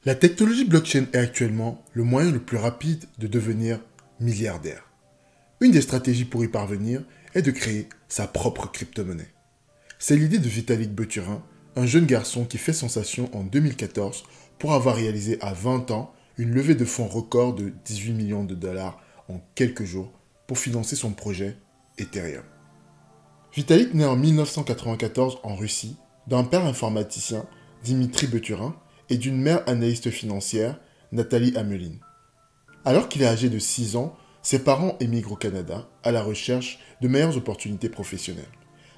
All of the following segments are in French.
La technologie blockchain est actuellement le moyen le plus rapide de devenir milliardaire. Une des stratégies pour y parvenir est de créer sa propre crypto-monnaie. C'est l'idée de Vitalik Buterin, un jeune garçon qui fait sensation en 2014 pour avoir réalisé à 20 ans une levée de fonds record de 18 millions de dollars en quelques jours pour financer son projet Ethereum. Vitalik naît en 1994 en Russie d'un père informaticien, Dimitri Buterin, et d'une mère analyste financière, Nathalie Ameline. Alors qu'il est âgé de 6 ans, ses parents émigrent au Canada à la recherche de meilleures opportunités professionnelles.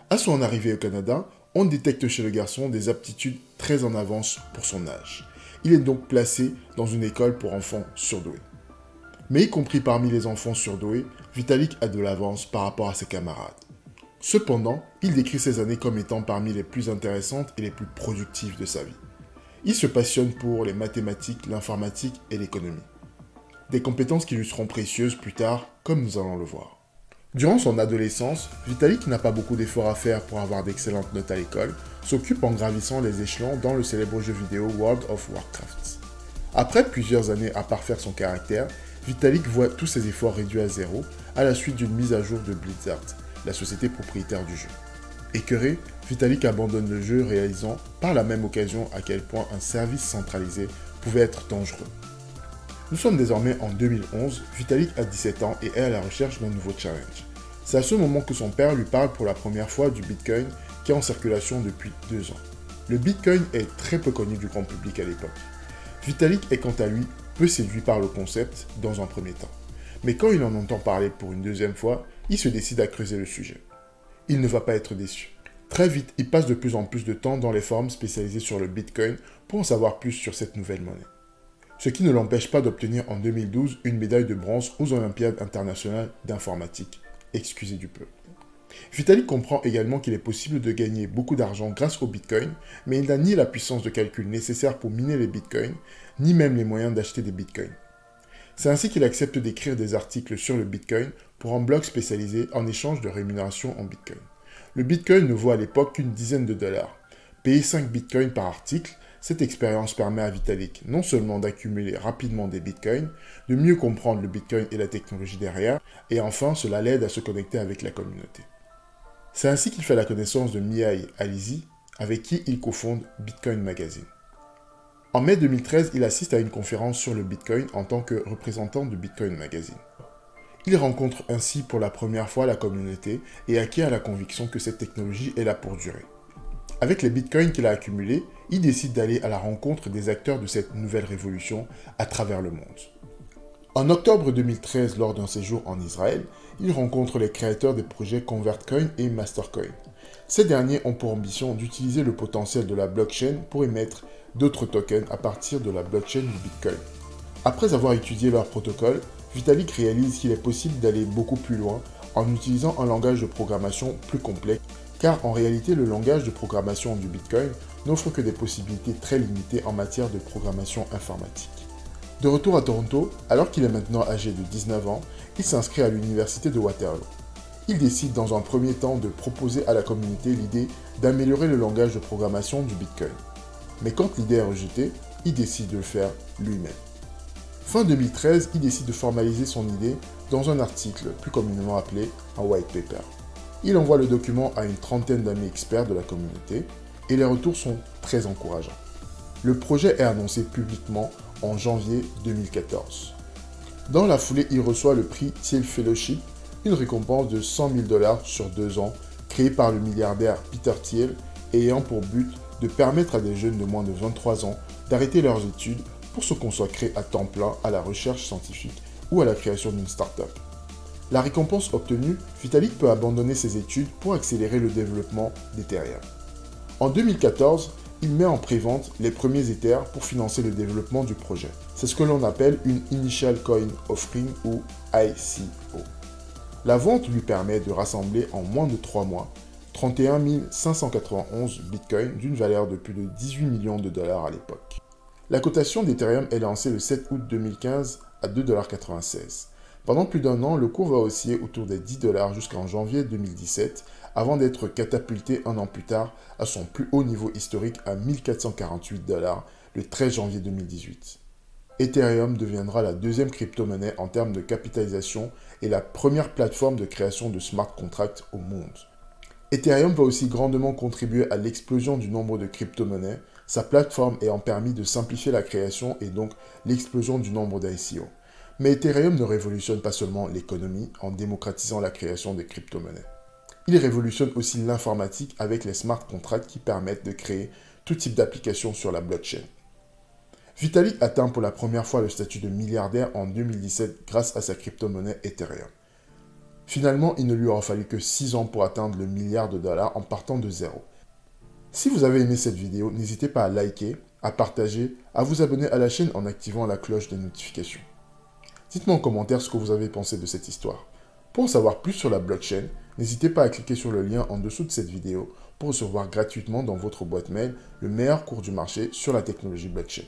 À son arrivée au Canada, on détecte chez le garçon des aptitudes très en avance pour son âge. Il est donc placé dans une école pour enfants surdoués. Mais y compris parmi les enfants surdoués, Vitalik a de l'avance par rapport à ses camarades. Cependant, il décrit ces années comme étant parmi les plus intéressantes et les plus productives de sa vie. Il se passionne pour les mathématiques, l'informatique et l'économie. Des compétences qui lui seront précieuses plus tard, comme nous allons le voir. Durant son adolescence, Vitalik n'a pas beaucoup d'efforts à faire pour avoir d'excellentes notes à l'école, s'occupe en gravissant les échelons dans le célèbre jeu vidéo World of Warcraft. Après plusieurs années à parfaire son caractère, Vitalik voit tous ses efforts réduits à zéro à la suite d'une mise à jour de Blizzard, la société propriétaire du jeu. Écœuré, Vitalik abandonne le jeu, réalisant par la même occasion à quel point un service centralisé pouvait être dangereux. Nous sommes désormais en 2011, Vitalik a 17 ans et est à la recherche d'un nouveau challenge. C'est à ce moment que son père lui parle pour la première fois du Bitcoin qui est en circulation depuis 2 ans. Le Bitcoin est très peu connu du grand public à l'époque. Vitalik est quant à lui peu séduit par le concept dans un premier temps. Mais quand il en entend parler pour une deuxième fois, il se décide à creuser le sujet. Il ne va pas être déçu. Très vite, il passe de plus en plus de temps dans les forums spécialisés sur le Bitcoin pour en savoir plus sur cette nouvelle monnaie. Ce qui ne l'empêche pas d'obtenir en 2012 une médaille de bronze aux Olympiades internationales d'informatique. Excusez du peu. Vitalik comprend également qu'il est possible de gagner beaucoup d'argent grâce au Bitcoin, mais il n'a ni la puissance de calcul nécessaire pour miner les Bitcoins, ni même les moyens d'acheter des Bitcoins. C'est ainsi qu'il accepte d'écrire des articles sur le Bitcoin pour un blog spécialisé en échange de rémunération en Bitcoin. Le Bitcoin ne vaut à l'époque qu'une dizaine de dollars. Payer 5 Bitcoins par article, cette expérience permet à Vitalik non seulement d'accumuler rapidement des Bitcoins, de mieux comprendre le Bitcoin et la technologie derrière, et enfin cela l'aide à se connecter avec la communauté. C'est ainsi qu'il fait la connaissance de Mihai Alizi, avec qui il cofonde Bitcoin Magazine. En mai 2013, il assiste à une conférence sur le Bitcoin en tant que représentant de Bitcoin Magazine. Il rencontre ainsi pour la première fois la communauté et acquiert la conviction que cette technologie est là pour durer. Avec les bitcoins qu'il a accumulés, il décide d'aller à la rencontre des acteurs de cette nouvelle révolution à travers le monde. En octobre 2013, lors d'un séjour en Israël, il rencontre les créateurs des projets ConvertCoin et Mastercoin. Ces derniers ont pour ambition d'utiliser le potentiel de la blockchain pour émettre d'autres tokens à partir de la blockchain du Bitcoin. Après avoir étudié leur protocole, Vitalik réalise qu'il est possible d'aller beaucoup plus loin en utilisant un langage de programmation plus complexe, car en réalité le langage de programmation du Bitcoin n'offre que des possibilités très limitées en matière de programmation informatique. De retour à Toronto, alors qu'il est maintenant âgé de 19 ans, il s'inscrit à l'université de Waterloo. Il décide dans un premier temps de proposer à la communauté l'idée d'améliorer le langage de programmation du Bitcoin. Mais quand l'idée est rejetée, il décide de le faire lui-même. Fin 2013, il décide de formaliser son idée dans un article plus communément appelé un white paper. Il envoie le document à une trentaine d'amis experts de la communauté et les retours sont très encourageants. Le projet est annoncé publiquement en janvier 2014. Dans la foulée, il reçoit le prix Thiel Fellowship, une récompense de 100 000 $ sur 2 ans, créée par le milliardaire Peter Thiel et ayant pour but de permettre à des jeunes de moins de 23 ans d'arrêter leurs études pour se consacrer à temps plein à la recherche scientifique ou à la création d'une start-up. La récompense obtenue, Vitalik peut abandonner ses études pour accélérer le développement d'Ethereum. En 2014, il met en prévente les premiers Ethers pour financer le développement du projet. C'est ce que l'on appelle une Initial Coin Offering ou ICO. La vente lui permet de rassembler en moins de 3 mois 31 591 bitcoins d'une valeur de plus de 18 millions de dollars à l'époque. La cotation d'Ethereum est lancée le 7 août 2015 à 2,96 $. Pendant plus d'un an, le cours va osciller autour des 10 $ jusqu'en janvier 2017, avant d'être catapulté un an plus tard à son plus haut niveau historique à 1448 $, le 13 janvier 2018. Ethereum deviendra la deuxième crypto-monnaie en termes de capitalisation et la première plateforme de création de smart contracts au monde. Ethereum va aussi grandement contribuer à l'explosion du nombre de crypto-monnaies, sa plateforme ayant permis de simplifier la création et donc l'explosion du nombre d'ICO. Mais Ethereum ne révolutionne pas seulement l'économie en démocratisant la création des crypto-monnaies. Il révolutionne aussi l'informatique avec les smart contracts qui permettent de créer tout type d'applications sur la blockchain. Vitalik atteint pour la première fois le statut de milliardaire en 2017 grâce à sa crypto-monnaie Ethereum. Finalement, il ne lui aura fallu que 6 ans pour atteindre le milliard de dollars en partant de zéro. Si vous avez aimé cette vidéo, n'hésitez pas à liker, à partager, à vous abonner à la chaîne en activant la cloche des notifications. Dites-moi en commentaire ce que vous avez pensé de cette histoire. Pour en savoir plus sur la blockchain, n'hésitez pas à cliquer sur le lien en dessous de cette vidéo pour recevoir gratuitement dans votre boîte mail le meilleur cours du marché sur la technologie blockchain.